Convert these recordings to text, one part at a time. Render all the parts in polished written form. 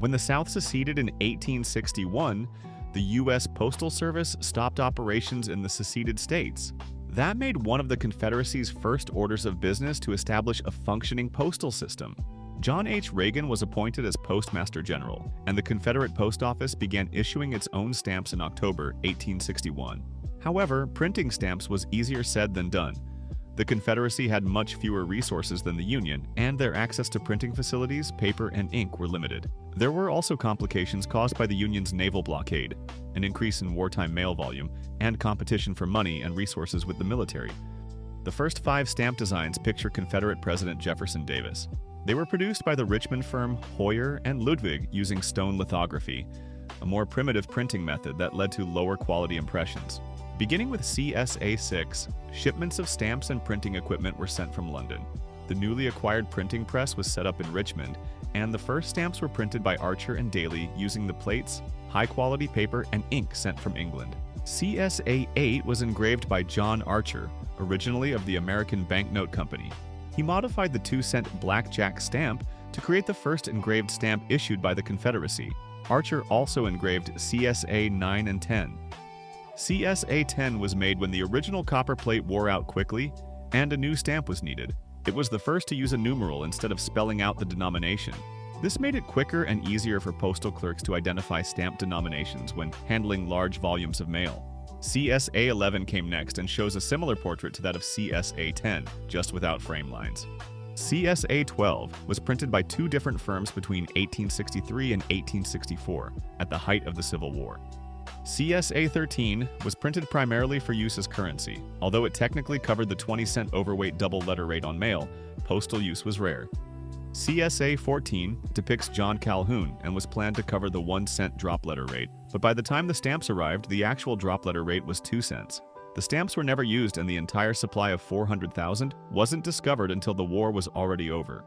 When the South seceded in 1861, the U.S. Postal Service stopped operations in the seceded states. That made one of the Confederacy's first orders of business to establish a functioning postal system. John H. Reagan was appointed as Postmaster General, and the Confederate Post Office began issuing its own stamps in October 1861. However, printing stamps was easier said than done. The Confederacy had much fewer resources than the Union, and their access to printing facilities, paper, and ink were limited. There were also complications caused by the Union's naval blockade, an increase in wartime mail volume, and competition for money and resources with the military. The first 5 stamp designs picture Confederate President Jefferson Davis. They were produced by the Richmond firm Hoyer and Ludwig using stone lithography, a more primitive printing method that led to lower quality impressions. Beginning with CSA 6, shipments of stamps and printing equipment were sent from London. The newly acquired printing press was set up in Richmond, and the first stamps were printed by Archer and Daly using the plates, high-quality paper, and ink sent from England. CSA 8 was engraved by John Archer, originally of the American Banknote Company. He modified the 2-cent blackjack stamp to create the first engraved stamp issued by the Confederacy. Archer also engraved CSA 9 and 10. CSA 10 was made when the original copper plate wore out quickly and a new stamp was needed. It was the first to use a numeral instead of spelling out the denomination. This made it quicker and easier for postal clerks to identify stamp denominations when handling large volumes of mail. CSA 11 came next and shows a similar portrait to that of CSA 10, just without frame lines. CSA 12 was printed by 2 different firms between 1863 and 1864, at the height of the Civil War. CSA 13 was printed primarily for use as currency. Although it technically covered the 20-cent overweight double letter rate on mail, postal use was rare. CSA 14 depicts John Calhoun and was planned to cover the 1-cent drop letter rate, but by the time the stamps arrived, the actual drop letter rate was 2 cents. The stamps were never used, and the entire supply of 400,000 wasn't discovered until the war was already over.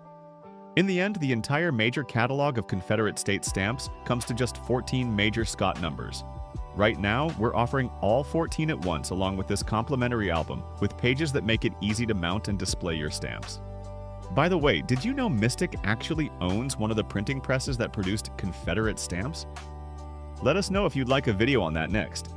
In the end, the entire major catalog of Confederate States stamps comes to just 14 major Scott numbers. Right now, we're offering all 14 at once along with this complimentary album with pages that make it easy to mount and display your stamps. By the way, did you know Mystic actually owns one of the printing presses that produced Confederate stamps? Let us know if you'd like a video on that next.